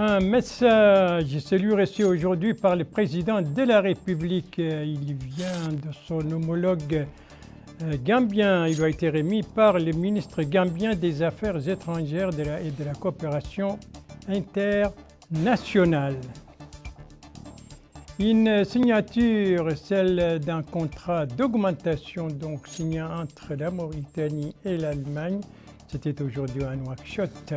Un message, celui reçu aujourd'hui par le président de la République. Il vient de son homologue gambien. Il a été remis par le ministre gambien des Affaires étrangères et de la coopération internationale. Une signature, celle d'un contrat d'augmentation donc signé entre la Mauritanie et l'Allemagne. C'était aujourd'hui à Nouakchott.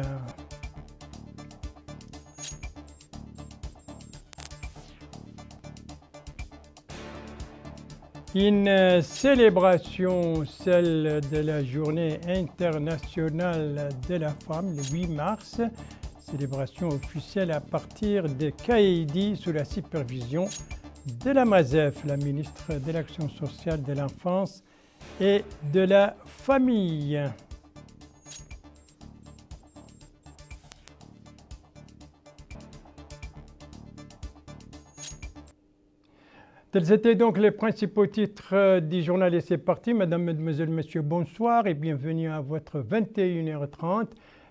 Une célébration, celle de la journée internationale de la femme, le 8 mars. Célébration officielle à partir de Kaïdi sous la supervision de la MASEF, la ministre de l'Action sociale, de l'enfance et de la famille. Tels étaient donc les principaux titres du journal et c'est parti. Mesdames, Mesdemoiselles, Messieurs, bonsoir et bienvenue à votre 21h30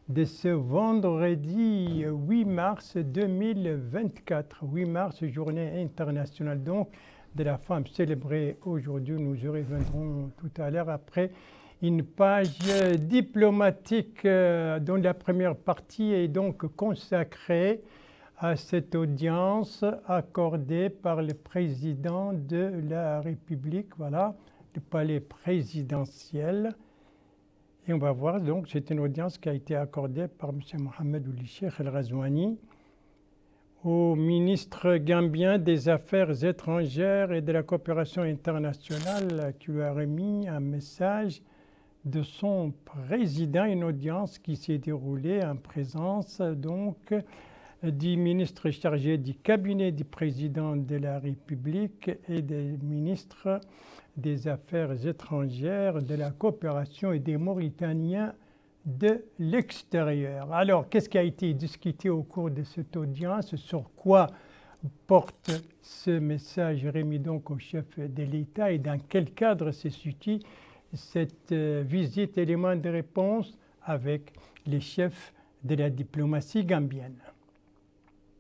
de ce vendredi 8 mars 2024. 8 mars, journée internationale donc de la femme célébrée aujourd'hui. Nous y reviendrons tout à l'heure après une page diplomatique dont la première partie est donc consacrée à cette audience accordée par le président de la République, voilà, le palais présidentiel. Et on va voir, donc, c'est une audience qui a été accordée par M. Mohamed Ould Cheikh El Ghazouani au ministre gambien des Affaires étrangères et de la coopération internationale qui lui a remis un message de son président, une audience qui s'est déroulée en présence, donc, du ministre chargé du cabinet du président de la République et des ministres des Affaires étrangères, de la coopération et des Mauritaniens de l'extérieur. Alors, qu'est-ce qui a été discuté au cours de cette audience? Sur quoi porte ce message remis donc au chef de l'État et dans quel cadre se situe cette visite? Élément de réponse avec les chefs de la diplomatie gambienne.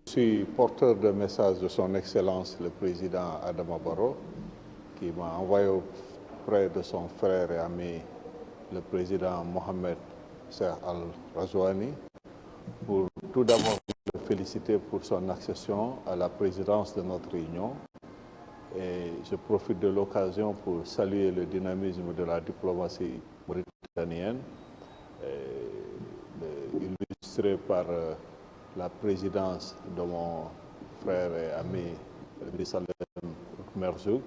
Je suis porteur de message de son Excellence le président Adama Barrow qui m'a envoyé auprès de son frère et ami le président Mohamed Cheikh El Ghazouani pour tout d'abord le féliciter pour son accession à la présidence de notre réunion. Et je profite de l'occasion pour saluer le dynamisme de la diplomatie mauritanienne, illustré par la présidence de mon frère et ami, le ministre Salem Merzouk,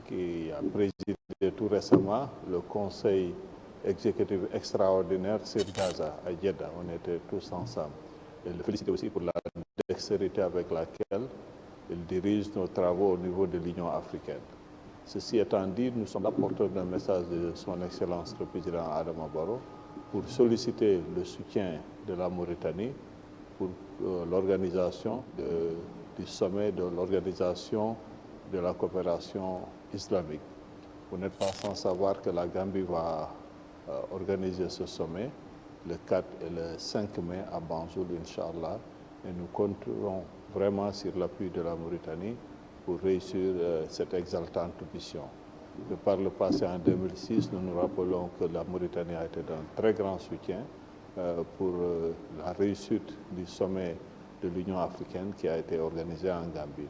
qui a présidé tout récemment le conseil exécutif extraordinaire sur Gaza à Jeddah. On était tous ensemble. Et le féliciter aussi pour la dextérité avec laquelle il dirige nos travaux au niveau de l'Union africaine. Ceci étant dit, nous sommes porteurs d'un message de son Excellence le président Adama Barrow pour solliciter le soutien de la Mauritanie pour l'organisation du sommet de l'organisation de la coopération islamique. Vous n'êtes pas sans savoir que la Gambie va organiser ce sommet le 4 et le 5 mai à Banjul, Inch'Allah, et nous compterons vraiment sur l'appui de la Mauritanie pour réussir cette exaltante mission. De par le passé, en 2006, nous nous rappelons que la Mauritanie a été d'un très grand soutien pour la réussite du sommet de l'Union africaine qui a été organisé en Gambie.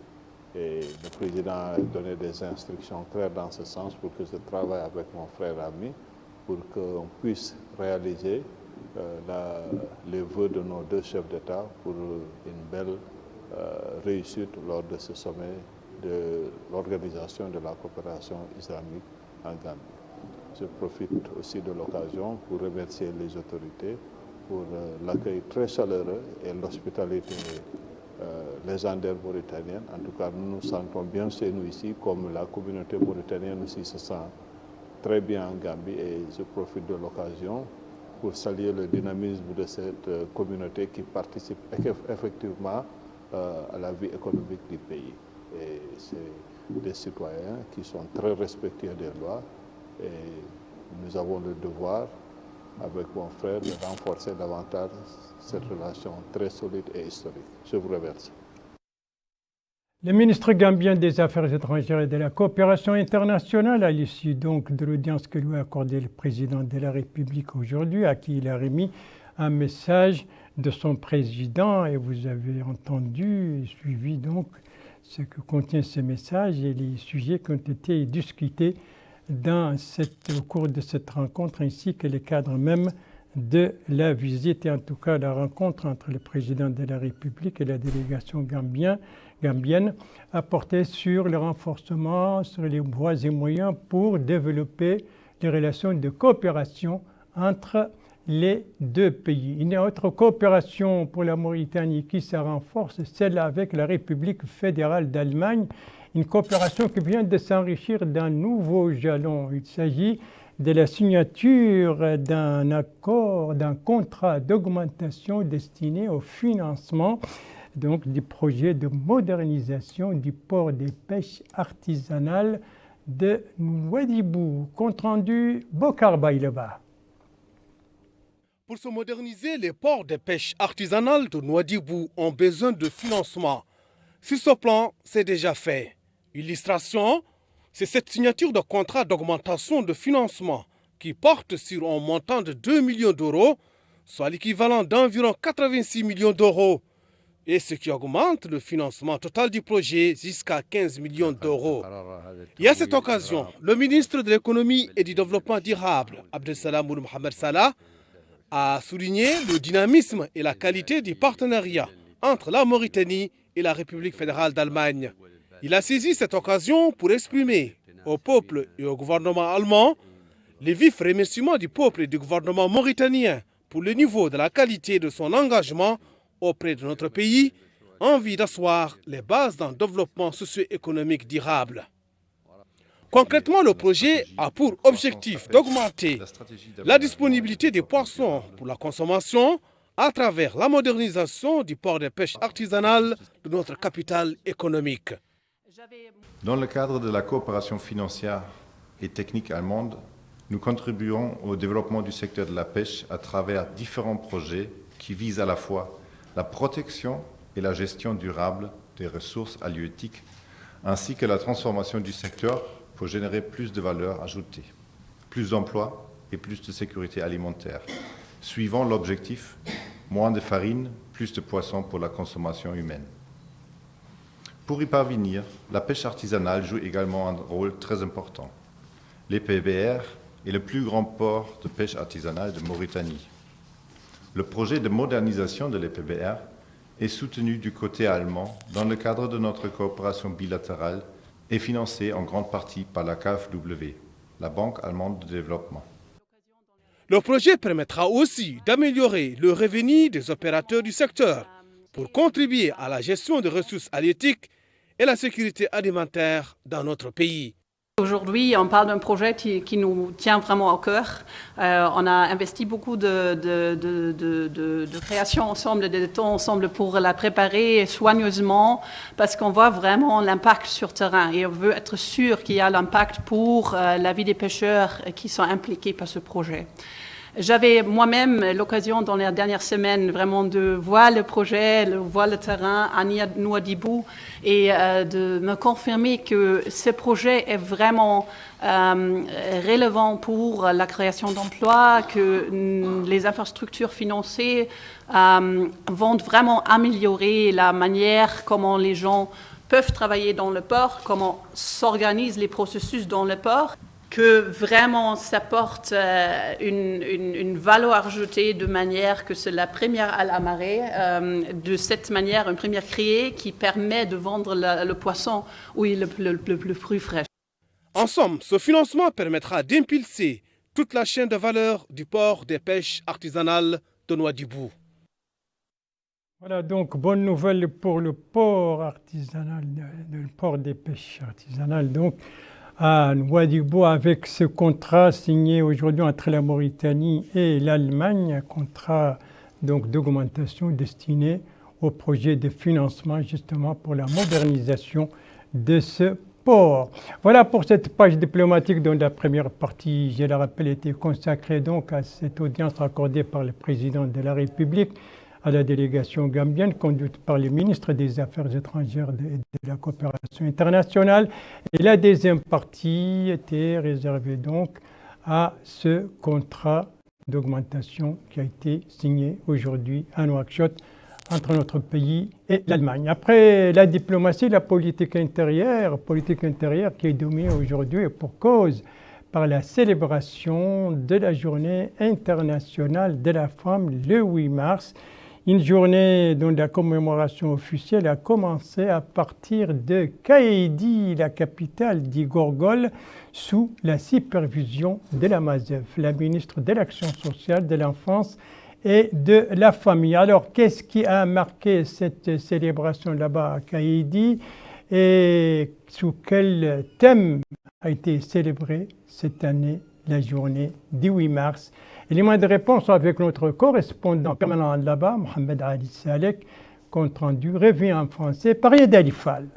Et le président a donné des instructions claires dans ce sens pour que je travaille avec mon frère ami pour qu'on puisse réaliser les vœux de nos deux chefs d'État pour une belle réussite lors de ce sommet de l'organisation de la coopération islamique en Gambie. Je profite aussi de l'occasion pour remercier les autorités pour l'accueil très chaleureux et l'hospitalité légendaire mauritanienne. En tout cas, nous nous sentons bien chez nous ici, comme la communauté mauritanienne aussi se sent très bien en Gambie. Et je profite de l'occasion pour saluer le dynamisme de cette communauté qui participe effectivement à la vie économique du pays. Et c'est des citoyens qui sont très respectueux des lois et nous avons le devoir avec mon frère de renforcer davantage cette relation très solide et historique. Je vous remercie. Le ministre gambien des Affaires étrangères et de la coopération internationale, à l'issue donc de l'audience que lui a accordée le président de la République aujourd'hui, à qui il a remis un message de son président, et vous avez entendu et suivi donc ce que contient ce message et les sujets qui ont été discutés au cours de cette rencontre, ainsi que les cadres même de la visite et en tout cas la rencontre entre le président de la République et la délégation gambienne a porté sur le renforcement, sur les voies et moyens pour développer les relations de coopération entre les deux pays. Une autre coopération pour la Mauritanie qui se renforce, celle avec la République fédérale d'Allemagne, une coopération qui vient de s'enrichir d'un nouveau jalon. Il s'agit de la signature d'un accord, d'un contrat d'augmentation destiné au financement donc, du projet de modernisation du port des pêches artisanales de Nouadhibou. Compte rendu Bokar Baïleba. Pour se moderniser, les ports de pêche artisanales de Nouadhibou ont besoin de financement. Sur ce plan, c'est déjà fait. Illustration, c'est cette signature de contrat d'augmentation de financement qui porte sur un montant de 2 millions d'euros, soit l'équivalent d'environ 86 millions d'euros, et ce qui augmente le financement total du projet jusqu'à 15 millions d'euros. Et à cette occasion, le ministre de l'économie et du développement durable, Abdesalam Mohamed Salah, a souligné le dynamisme et la qualité du partenariat entre la Mauritanie et la République fédérale d'Allemagne. Il a saisi cette occasion pour exprimer au peuple et au gouvernement allemand les vifs remerciements du peuple et du gouvernement mauritanien pour le niveau de la qualité de son engagement auprès de notre pays en vue d'asseoir les bases d'un développement socio-économique durable. Concrètement, le projet a pour objectif d'augmenter la disponibilité des poissons pour la consommation à travers la modernisation du port de pêche artisanal de notre capitale économique. Dans le cadre de la coopération financière et technique allemande, nous contribuons au développement du secteur de la pêche à travers différents projets qui visent à la fois la protection et la gestion durable des ressources halieutiques, ainsi que la transformation du secteur pour générer plus de valeur ajoutée, plus d'emplois et plus de sécurité alimentaire, suivant l'objectif moins de farine, plus de poissons pour la consommation humaine. Pour y parvenir, la pêche artisanale joue également un rôle très important. L'EPBR est le plus grand port de pêche artisanale de Mauritanie. Le projet de modernisation de l'EPBR est soutenu du côté allemand dans le cadre de notre coopération bilatérale et financé en grande partie par la KfW, la Banque allemande de développement. Le projet permettra aussi d'améliorer le revenu des opérateurs du secteur pour contribuer à la gestion des ressources halieutiques et la sécurité alimentaire dans notre pays. Aujourd'hui, on parle d'un projet qui nous tient vraiment au cœur. On a investi beaucoup de création ensemble, de temps ensemble pour la préparer soigneusement parce qu'on voit vraiment l'impact sur terrain et on veut être sûr qu'il y a l'impact pour la vie des pêcheurs qui sont impliqués par ce projet. J'avais moi-même l'occasion dans les dernières semaines vraiment de voir le projet, de voir le terrain à Nouadhibou et de me confirmer que ce projet est vraiment relevant pour la création d'emplois, que les infrastructures financées vont vraiment améliorer la manière comment les gens peuvent travailler dans le port, comment s'organisent les processus dans le port, que vraiment ça porte une valeur ajoutée de manière que c'est la première à la marée, de cette manière, une première créée qui permet de vendre le poisson où il est le plus frais. En somme, ce financement permettra d'impulser toute la chaîne de valeur du port des pêches artisanales de Nouadhibou. Voilà donc bonne nouvelle pour le port artisanal, le port des pêches artisanales donc à Nouadhibou avec ce contrat signé aujourd'hui entre la Mauritanie et l'Allemagne, un contrat donc d'augmentation destiné au projet de financement justement pour la modernisation de ce sport. Voilà pour cette page diplomatique dont la première partie, je le rappelle, était consacrée donc à cette audience accordée par le président de la République à la délégation gambienne conduite par le ministre des Affaires étrangères et de la coopération internationale. Et la deuxième partie était réservée donc à ce contrat d'augmentation qui a été signé aujourd'hui à Nouakchott entre notre pays et l'Allemagne. Après la diplomatie, la politique intérieure qui est dominée aujourd'hui pour cause par la célébration de la journée internationale de la femme le 8 mars. Une journée dont la commémoration officielle a commencé à partir de Kaïdi, la capitale d'Igorgol, sous la supervision de la MASEF, la ministre de l'Action sociale, de l'enfance et de la famille. Alors, qu'est-ce qui a marqué cette célébration là-bas à Kaïdi et sous quel thème a été célébrée cette année la journée du 8 mars? Élément de réponse avec notre correspondant permanent là-bas, Mohamed Ali Salek, compte rendu revue en français par Yed Alifal.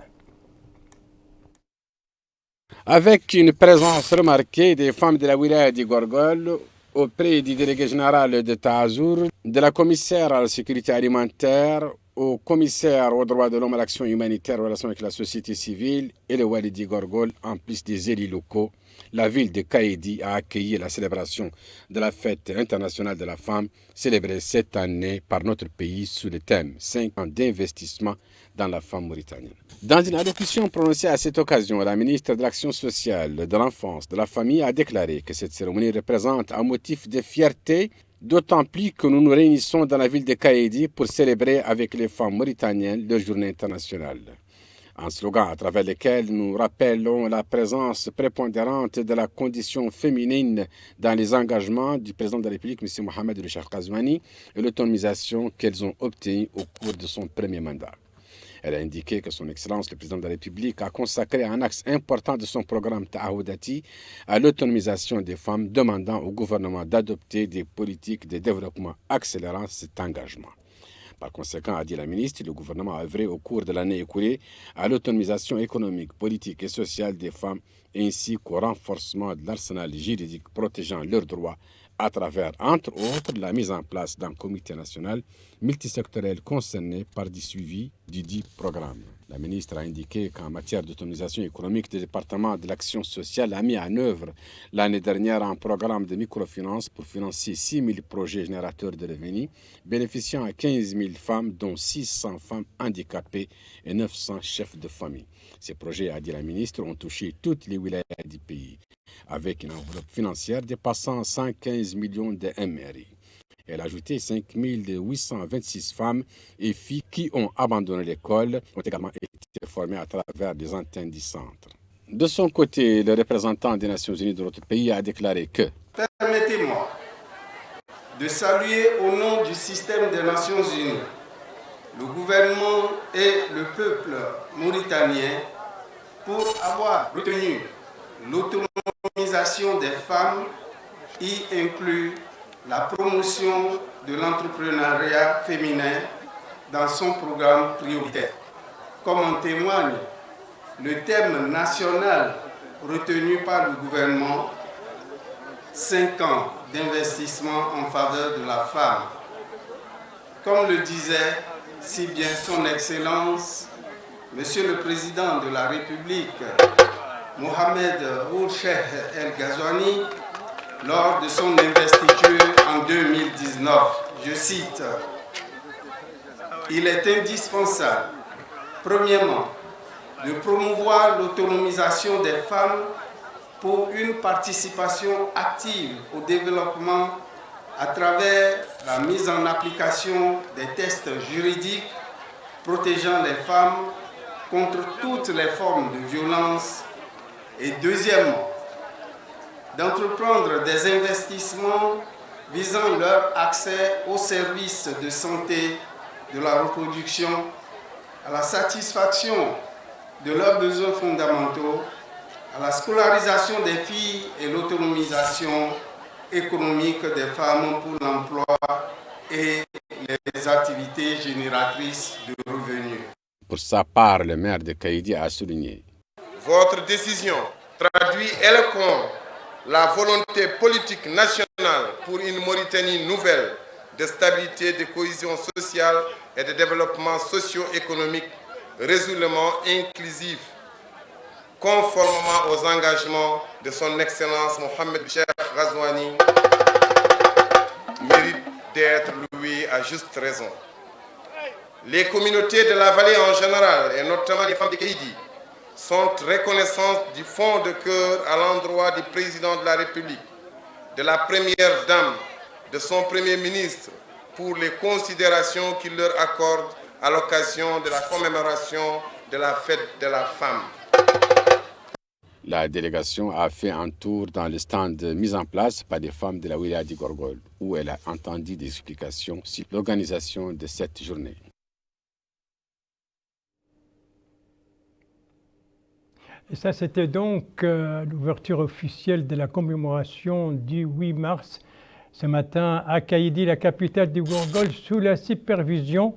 Avec une présence remarquée des femmes de la wilaya d'Igorgol auprès du délégué général de Taazour, de la commissaire à la sécurité alimentaire, au commissaire aux droits de l'homme, à l'action humanitaire, aux relations avec la société civile et le Wali d'Igorgol, en plus des élus locaux, la ville de Kaïdi a accueilli la célébration de la fête internationale de la femme, célébrée cette année par notre pays sous le thème 5 ans d'investissement dans la femme mauritanienne. Dans une allocution prononcée à cette occasion, la ministre de l'Action sociale, de l'enfance, de la famille a déclaré que cette cérémonie représente un motif de fierté, d'autant plus que nous nous réunissons dans la ville de Kaïdi pour célébrer avec les femmes mauritaniennes leur journée internationale. Un slogan à travers lequel nous rappelons la présence prépondérante de la condition féminine dans les engagements du président de la République, M. Mohamed El Cheikh Ghazouani, et l'autonomisation qu'elles ont obtenue au cours de son premier mandat. Elle a indiqué que son Excellence, le président de la République, a consacré un axe important de son programme Ta'ahoudati à l'autonomisation des femmes, demandant au gouvernement d'adopter des politiques de développement accélérant cet engagement. Par conséquent, a dit la ministre, le gouvernement a œuvré au cours de l'année écoulée à l'autonomisation économique, politique et sociale des femmes, ainsi qu'au renforcement de l'arsenal juridique protégeant leurs droits à travers, entre autres, la mise en place d'un comité national multisectoriel concerné par du suivi du dit programme. La ministre a indiqué qu'en matière d'autonomisation économique, le département de l'action sociale a mis en œuvre l'année dernière un programme de microfinance pour financer 6 000 projets générateurs de revenus, bénéficiant à 15 000 femmes, dont 600 femmes handicapées et 900 chefs de famille. Ces projets, a dit la ministre, ont touché toutes les wilayas du pays, avec une enveloppe financière dépassant 115 millions de MRI. Elle a ajouté 5 826 femmes et filles qui ont abandonné l'école ont également été formées à travers des antennes du centre. De son côté, le représentant des Nations Unies de notre pays a déclaré que permettez-moi de saluer au nom du système des Nations Unies le gouvernement et le peuple mauritanien pour avoir retenu l'autonomisation des femmes, y inclut la promotion de l'entrepreneuriat féminin dans son programme prioritaire. Comme en témoigne le thème national retenu par le gouvernement, 5 ans d'investissement en faveur de la femme. Comme le disait si bien son Excellence, Monsieur le Président de la République, Mohamed El Cheikh Ghazouani, lors de son investiture en 2019, je cite, « Il est indispensable, premièrement, de promouvoir l'autonomisation des femmes pour une participation active au développement à travers la mise en application des tests juridiques protégeant les femmes contre toutes les formes de violence et deuxièmement, d'entreprendre des investissements visant leur accès aux services de santé, de la reproduction, à la satisfaction de leurs besoins fondamentaux, à la scolarisation des filles et l'autonomisation économique des femmes pour l'emploi et les activités génératrices de revenus. » Pour sa part, le maire de Kaïdi a souligné. Votre décision traduit éloquemment la volonté politique nationale pour une Mauritanie nouvelle de stabilité, de cohésion sociale et de développement socio-économique résolument inclusif, conformément aux engagements de son Excellence Mohamed Cheikh Ghazouani, mérite d'être loué à juste raison. Les communautés de la vallée en général, et notamment les femmes de Kéidi, sont reconnaissantes du fond de cœur à l'endroit du président de la République, de la première dame, de son premier ministre, pour les considérations qu'il leur accorde à l'occasion de la commémoration de la fête de la femme. La délégation a fait un tour dans le stand mis en place par des femmes de la wilaya du Gorgol, où elle a entendu des explications sur l'organisation de cette journée. Et ça, c'était donc l'ouverture officielle de la commémoration du 8 mars. Ce matin, à Kaïdi, la capitale du Gorgol, sous la supervision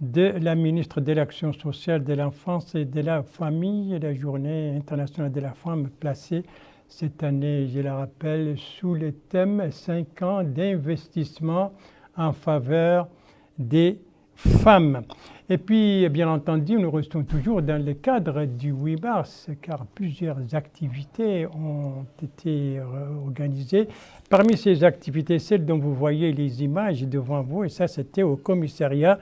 de la ministre de l'Action sociale, de l'enfance et de la famille. La journée internationale de la femme placée cette année, je le rappelle, sous le thème 5 ans d'investissement en faveur des femmes. Et puis, bien entendu, nous restons toujours dans le cadre du 8 mars, car plusieurs activités ont été organisées. Parmi ces activités, celle dont vous voyez les images devant vous, et ça, c'était au commissariat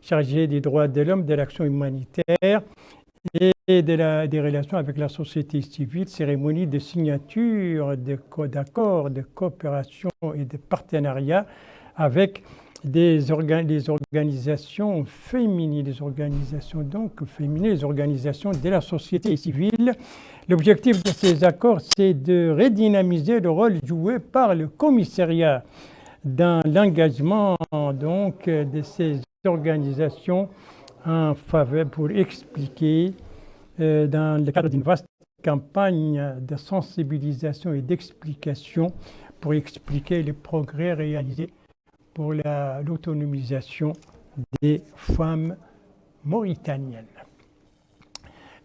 chargé des droits de l'homme, de l'action humanitaire et des relations avec la société civile, cérémonie de signature d'accords de coopération et de partenariat avec des organisations féminines, les organisations de la société civile. L'objectif de ces accords, c'est de redynamiser le rôle joué par le commissariat dans l'engagement donc de ces organisations en faveur pour expliquer dans le cadre d'une vaste campagne de sensibilisation et d'explication pour expliquer les progrès réalisés pour l'autonomisation des femmes mauritaniennes.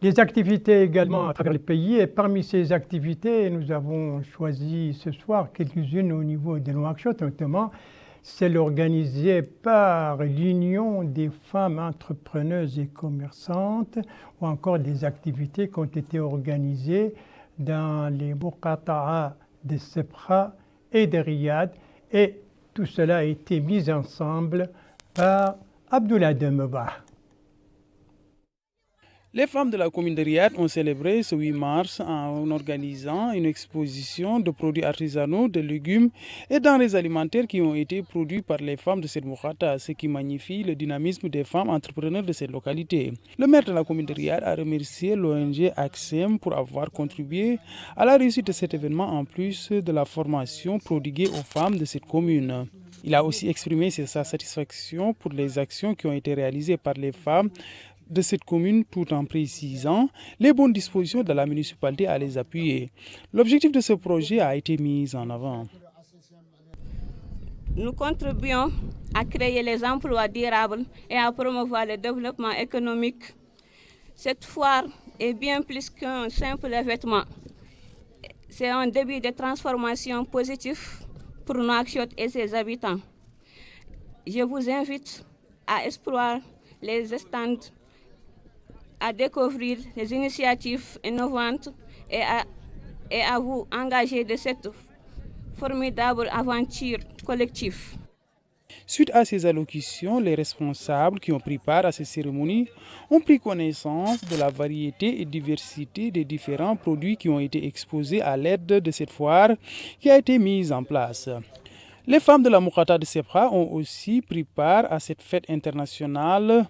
Des activités également à travers le pays, et parmi ces activités, nous avons choisi ce soir quelques-unes au niveau de Nouakchott, notamment celle organisée par l'Union des femmes entrepreneuses et commerçantes, ou encore des activités qui ont été organisées dans les Muqata'a de Sebra et de Riyad, et tout cela a été mis ensemble par Abdoulaye Demeba. Les femmes de la commune de Riyad ont célébré ce 8 mars en organisant une exposition de produits artisanaux, de légumes et denrées alimentaires qui ont été produits par les femmes de cette Muqata'a, ce qui magnifie le dynamisme des femmes entrepreneurs de cette localité. Le maire de la commune de Riyad a remercié l'ONG AXEM pour avoir contribué à la réussite de cet événement en plus de la formation prodiguée aux femmes de cette commune. Il a aussi exprimé sa satisfaction pour les actions qui ont été réalisées par les femmes de cette commune, tout en précisant les bonnes dispositions de la municipalité à les appuyer. L'objectif de ce projet a été mis en avant. Nous contribuons à créer les emplois durables et à promouvoir le développement économique. Cette foire est bien plus qu'un simple événement. C'est un début de transformation positive pour Nouakchott et ses habitants. Je vous invite à explorer les stands, à découvrir les initiatives innovantes et à vous engager de cette formidable aventure collective. Suite à ces allocutions, les responsables qui ont pris part à ces cérémonies ont pris connaissance de la variété et diversité des différents produits qui ont été exposés à l'aide de cette foire qui a été mise en place. Les femmes de la Muqata'a de Sebra ont aussi pris part à cette fête internationale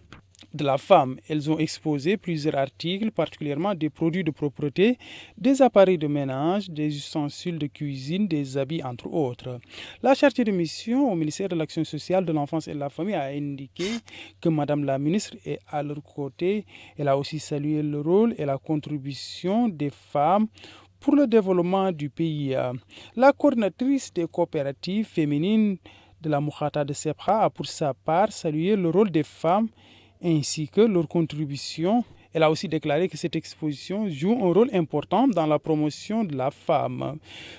de la femme. Elles ont exposé plusieurs articles, particulièrement des produits de propreté, des appareils de ménage, des ustensiles de cuisine, des habits, entre autres. La chargée de mission au ministère de l'Action sociale, de l'enfance et de la famille a indiqué que Madame la ministre est à leur côté. Elle a aussi salué le rôle et la contribution des femmes pour le développement du pays. La coordinatrice des coopératives féminines de la Muqata'a de Sebra a pour sa part salué le rôle des femmes ainsi que leur contribution Elle a aussi déclaré que cette exposition joue un rôle important dans la promotion de la femme.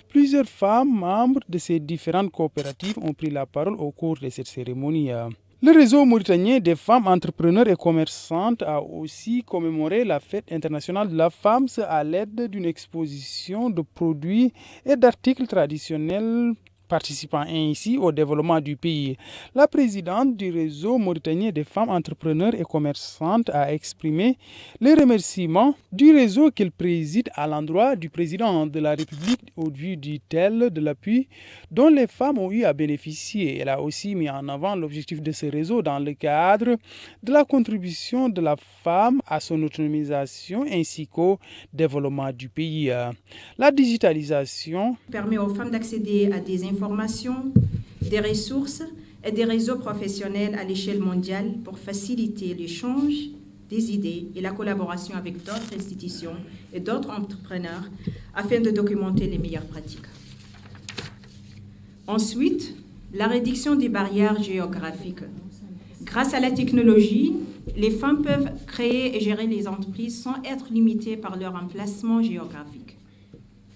Plusieurs femmes membres de ces différentes coopératives ont pris la parole au cours de cette cérémonie. Le réseau mauritanien des femmes entrepreneurs et commerçantes a aussi commémoré la fête internationale de la femme à l'aide d'une exposition de produits et d'articles traditionnels participant ainsi au développement du pays. La présidente du réseau mauritanien des femmes entrepreneurs et commerçantes a exprimé les remerciements du réseau qu'elle préside à l'endroit du président de la République au vu dit-elle de l'appui dont les femmes ont eu à bénéficier. Elle a aussi mis en avant l'objectif de ce réseau dans le cadre de la contribution de la femme à son autonomisation ainsi qu'au développement du pays. La digitalisation permet aux femmes d'accéder à des informations, des ressources et des réseaux professionnels à l'échelle mondiale pour faciliter l'échange des idées et la collaboration avec d'autres institutions et d'autres entrepreneurs afin de documenter les meilleures pratiques. Ensuite, la réduction des barrières géographiques. Grâce à la technologie, les femmes peuvent créer et gérer les entreprises sans être limitées par leur emplacement géographique.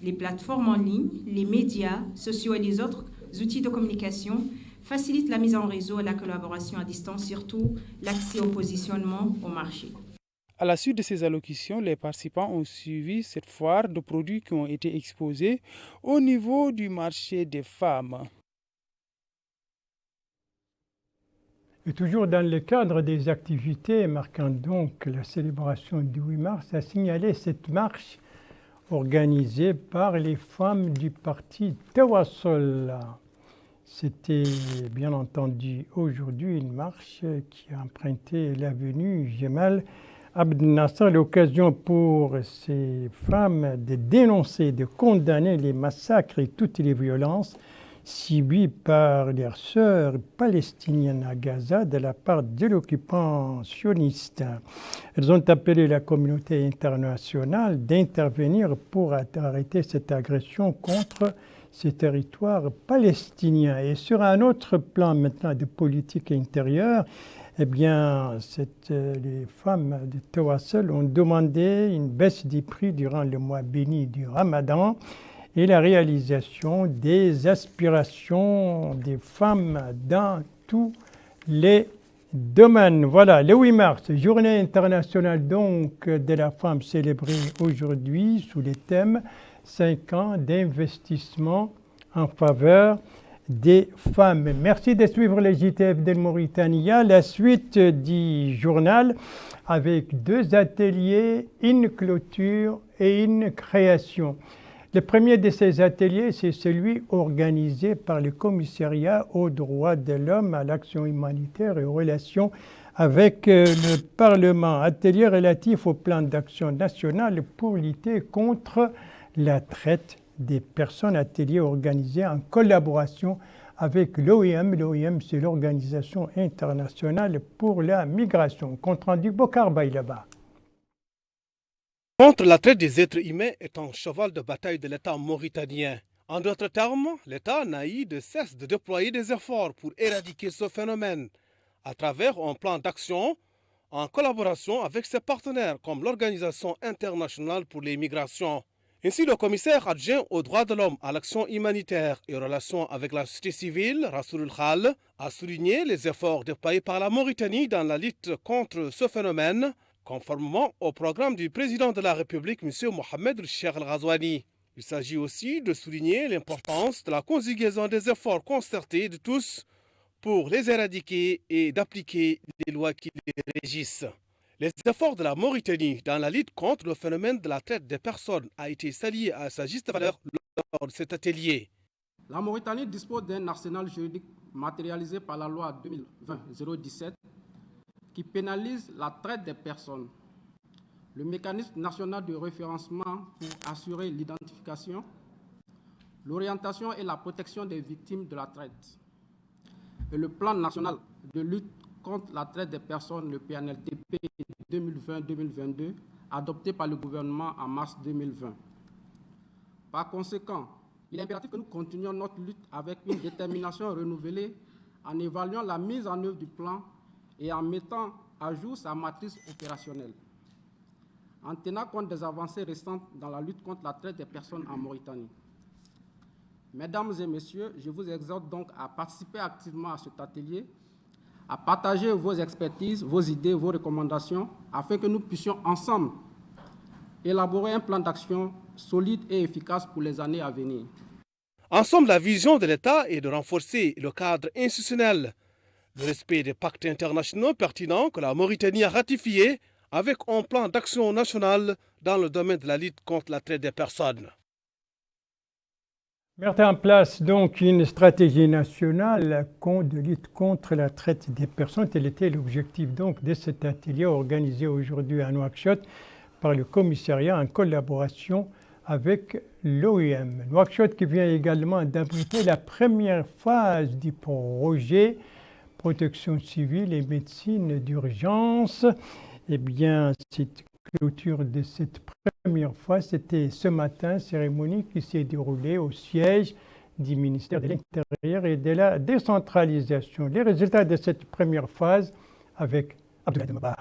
Les plateformes en ligne, les médias sociaux et les autres outils de communication facilitent la mise en réseau et la collaboration à distance, surtout l'accès au positionnement au marché. À la suite de ces allocutions, les participants ont suivi cette foire de produits qui ont été exposés au niveau du marché des femmes. Et toujours dans le cadre des activités marquant donc la célébration du 8 mars, a signalé cette marche organisée par les femmes du parti Tawasul. C'était bien entendu aujourd'hui une marche qui a emprunté l'avenue Jemal Abdel Nasser, l'occasion pour ces femmes de dénoncer, de condamner les massacres et toutes les violences subies par leurs sœurs palestiniennes à Gaza de la part de l'occupant sioniste. Elles ont appelé la communauté internationale d'intervenir pour arrêter cette agression contre ces territoires palestiniens. Et sur un autre plan maintenant de politique intérieure, eh bien, les femmes de Tawasul ont demandé une baisse des prix durant le mois béni du Ramadan et la réalisation des aspirations des femmes dans tous les domaines. Voilà, le 8 mars, journée internationale donc de la femme célébrée aujourd'hui sous le thème 5 ans d'investissement en faveur des femmes. Merci de suivre les JTF de Mauritania. La suite du journal avec 2 ateliers, une clôture et une création. Le premier de ces ateliers, c'est celui organisé par le Commissariat aux droits de l'homme, à l'action humanitaire et aux relations avec le Parlement. Atelier relatif au plan d'action national pour lutter contre la traite des personnes. Atelier organisé en collaboration avec l'OIM. L'OIM, c'est l'Organisation internationale pour la migration. Compte rendu Bokar Baïlaba. Contre la traite des êtres humains est un cheval de bataille de l'État mauritanien. En d'autres termes, l'État n'a eu de cesse de déployer des efforts pour éradiquer ce phénomène à travers un plan d'action en collaboration avec ses partenaires comme l'Organisation internationale pour les migrations. Ainsi, le commissaire adjoint aux droits de l'homme, à l'action humanitaire et aux relations avec la société civile, Rasoul Khal, a souligné les efforts déployés par la Mauritanie dans la lutte contre ce phénomène, conformément au programme du président de la République, M. Mohamed Cheikh El-Ghazouani. Il s'agit aussi de souligner l'importance de la conjugaison des efforts concertés de tous pour les éradiquer et d'appliquer les lois qui les régissent. Les efforts de la Mauritanie dans la lutte contre le phénomène de la traite des personnes a été salué à sa juste valeur lors de cet atelier. La Mauritanie dispose d'un arsenal juridique matérialisé par la loi 2020-017 qui pénalise la traite des personnes. Le mécanisme national de référencement pour assurer l'identification, l'orientation et la protection des victimes de la traite. Et le plan national de lutte contre la traite des personnes, le PNLTP 2020-2022, adopté par le gouvernement en mars 2020. Par conséquent, il est impératif que nous continuions notre lutte avec une détermination renouvelée en évaluant la mise en œuvre du plan et en mettant à jour sa matrice opérationnelle. en tenant compte des avancées récentes dans la lutte contre la traite des personnes en Mauritanie. Mesdames et messieurs, je vous exhorte donc à participer activement à cet atelier, à partager vos expertises, vos idées, vos recommandations, afin que nous puissions ensemble élaborer un plan d'action solide et efficace pour les années à venir. Ensemble, la vision de l'État est de renforcer le cadre institutionnel, le respect des pactes internationaux pertinents que la Mauritanie a ratifiés avec un plan d'action national dans le domaine de la lutte contre la traite des personnes. Mettre en place donc une stratégie nationale de lutte contre la traite des personnes, tel était l'objectif donc de cet atelier organisé aujourd'hui à Nouakchott par le commissariat en collaboration avec l'OIM. Nouakchott qui vient également d'abriter la première phase du projet protection civile et médecine d'urgence. Eh bien, cette clôture de cette première phase, c'était ce matin, cérémonie qui s'est déroulée au siège du ministère de l'Intérieur et de la décentralisation. Les résultats de cette première phase avec Abdoulaye Demba.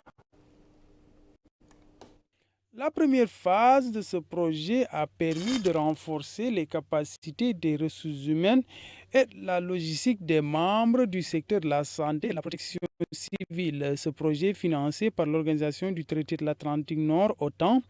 La première phase de ce projet a permis de renforcer les capacités des ressources humaines et la logistique des membres du secteur de la santé et de la protection civile. Ce projet, financé par l'Organisation du traité de l'Atlantique Nord, OTAN,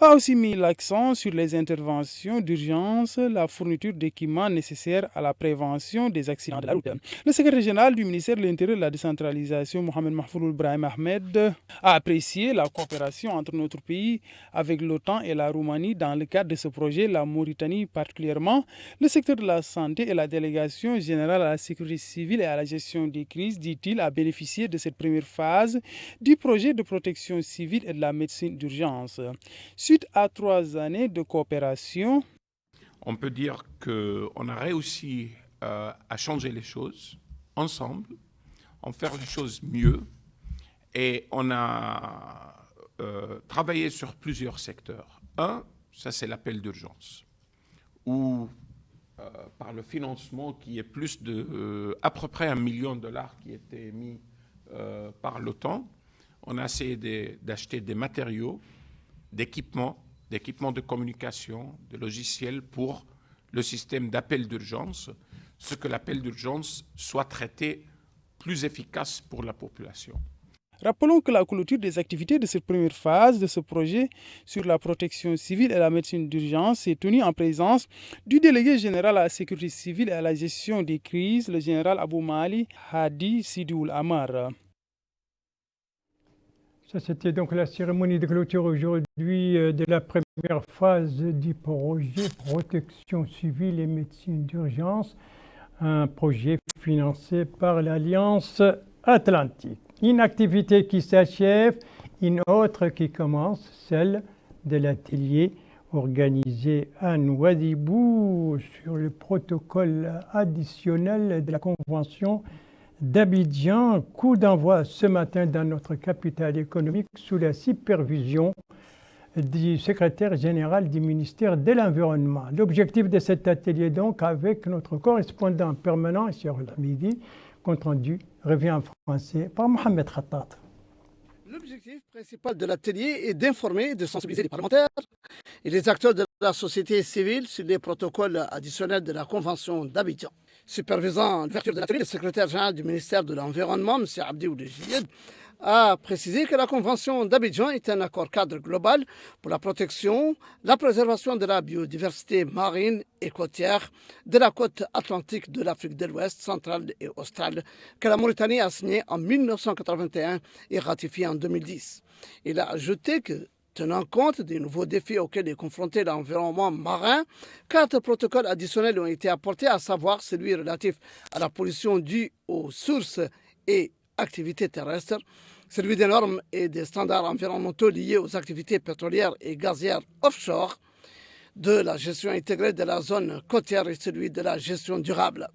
a aussi mis l'accent sur les interventions d'urgence, la fourniture d'équipements nécessaires à la prévention des accidents de la route. Le secrétaire général du ministère de l'Intérieur et de la décentralisation, Mohamed Mahfoul Brahim Ahmed, a apprécié la coopération entre notre pays avec l'OTAN et la Roumanie dans le cadre de ce projet, la Mauritanie particulièrement. Le secteur de la santé et la délégation générale à la sécurité civile et à la gestion des crises, dit-il, a bénéficié de cette première phase du projet de protection civile et de la médecine d'urgence. Suite à 3 années de coopération, on peut dire qu'on a réussi à changer les choses ensemble, en faire les choses mieux, et on a travaillé sur plusieurs secteurs. Un, ça c'est l'appel d'urgence, où par le financement qui est plus de à peu près $1 million qui était mis par l'OTAN, on a essayé d'acheter des matériaux, d'équipements de communication, de logiciels pour le système d'appel d'urgence, ce que l'appel d'urgence soit traité plus efficace pour la population. Rappelons que la clôture des activités de cette première phase de ce projet sur la protection civile et la médecine d'urgence s'est tenue en présence du délégué général à la sécurité civile et à la gestion des crises, le général Abou Mali Hadi Sidioul Amar. Ça, c'était donc la cérémonie de clôture aujourd'hui de la première phase du projet protection civile et médecine d'urgence, un projet financé par l'Alliance Atlantique. Une activité qui s'achève, une autre qui commence, celle de l'atelier organisé à Nouadhibou sur le protocole additionnel de la Convention d'Abidjan. Coup d'envoi ce matin dans notre capitale économique sous la supervision du secrétaire général du ministère de l'Environnement. L'objectif de cet atelier donc avec notre correspondant permanent sur le midi, compte rendu revient en français par Mohamed Khattat. L'objectif principal de l'atelier est d'informer et de sensibiliser les parlementaires et les acteurs de la société civile sur les protocoles additionnels de la Convention d'Abidjan. Supervisant l'ouverture de l'atelier, le secrétaire général du ministère de l'Environnement, M. Abdi Oudejiyed, a précisé que la Convention d'Abidjan est un accord cadre global pour la protection, la préservation de la biodiversité marine et côtière de la côte atlantique de l'Afrique de l'Ouest, centrale et australe, que la Mauritanie a signé en 1981 et ratifié en 2010. Il a ajouté que, tenant compte des nouveaux défis auxquels est confronté l'environnement marin, 4 protocoles additionnels ont été apportés, à savoir celui relatif à la pollution due aux sources et activités terrestres, celui des normes et des standards environnementaux liés aux activités pétrolières et gazières offshore, de la gestion intégrée de la zone côtière et celui de la gestion durable.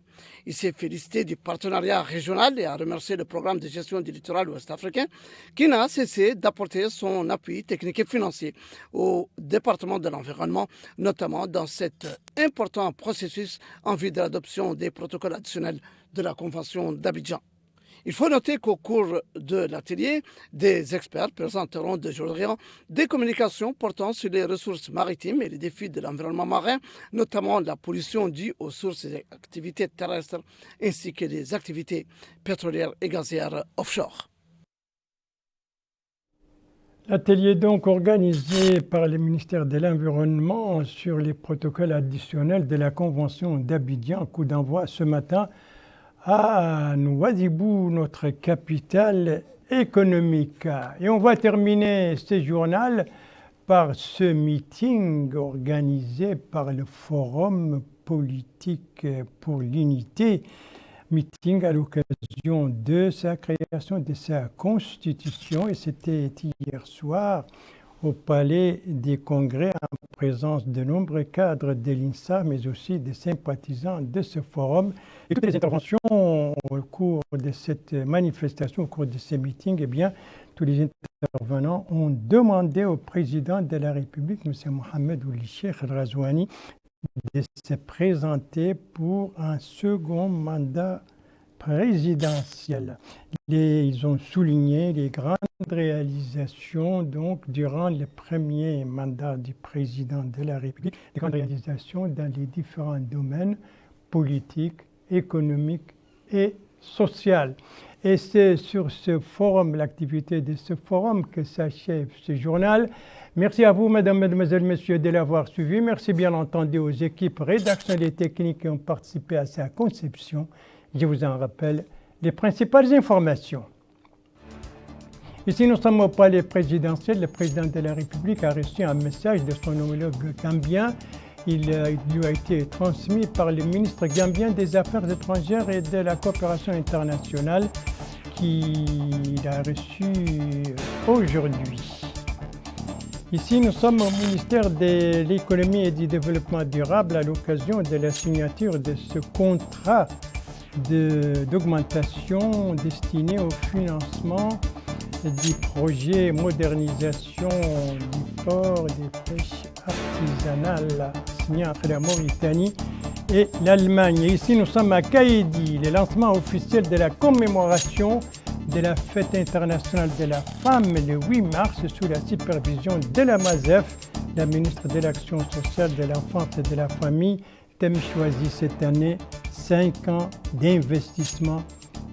Il s'est félicité du partenariat régional et a remercié le programme de gestion du littoral ouest-africain qui n'a cessé d'apporter son appui technique et financier au département de l'environnement, notamment dans cet important processus en vue de l'adoption des protocoles additionnels de la Convention d'Abidjan. Il faut noter qu'au cours de l'atelier, des experts présenteront des jours des communications portant sur les ressources maritimes et les défis de l'environnement marin, notamment la pollution due aux sources et activités terrestres, ainsi que les activités pétrolières et gazières offshore. L'atelier donc organisé par le ministère de l'Environnement sur les protocoles additionnels de la Convention d'Abidjan, coup d'envoi ce matin à Nouadhibou, notre capitale économique. Et on va terminer ce journal par ce meeting organisé par le Forum politique pour l'unité, meeting à l'occasion de sa création, de sa constitution, et c'était hier soir au Palais des Congrès en présence de nombreux cadres de l'INSA, mais aussi des sympathisants de ce forum. Et toutes les interventions au cours de cette manifestation, au cours de ce meeting, eh bien, tous les intervenants ont demandé au président de la République, M. Mohamed Ould Cheikh El Ghazouani, de se présenter pour un second mandat présidentiel. Ils ont souligné les grandes réalisations donc, durant le premier mandat du président de la République, les grandes réalisations dans les différents domaines politiques, économiques et sociaux. Et c'est sur ce forum, l'activité de ce forum, que s'achève ce journal. Merci à vous, mesdames, mesdemoiselles, messieurs, de l'avoir suivi. Merci bien entendu aux équipes rédactionnelles et techniques qui ont participé à sa conception. Je vous en rappelle les principales informations. Ici, nous sommes au palais présidentiel. Le président de la République a reçu un message de son homologue gambien. Il lui a été transmis par le ministre gambien des Affaires étrangères et de la coopération internationale qu'il a reçu aujourd'hui. Ici, nous sommes au ministère de l'économie et du développement durable à l'occasion de la signature de ce contrat d'augmentation destiné au financement du projet modernisation du port des pêches artisanales signé entre la Mauritanie et l'Allemagne. Et ici, nous sommes à Kaïdi, le lancement officiel de la commémoration de la fête internationale de la femme le 8 mars sous la supervision de la MASEF, la ministre de l'Action sociale, de l'enfance et de la famille. Thème choisi cette année, 5 ans d'investissement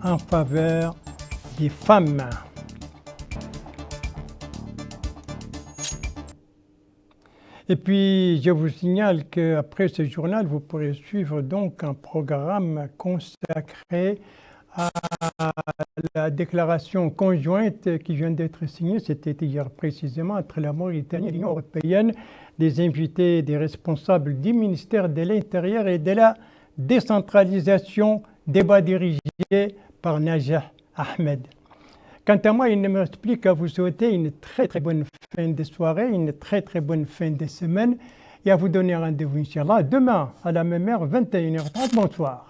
en faveur des femmes. Et puis, je vous signale qu'après ce journal, vous pourrez suivre donc un programme consacré à la déclaration conjointe qui vient d'être signée, c'était hier précisément, entre la Mauritanie et l'Union européenne, des invités, des responsables du ministère de l'Intérieur et de la décentralisation, débat dirigé par Najah Ahmed. Quant à moi, il ne me reste plus qu'à vous souhaiter une très très bonne fin de soirée, une très très bonne fin de semaine et à vous donner rendez-vous, Inch'Allah, demain à la même heure, 21h30. Bonsoir.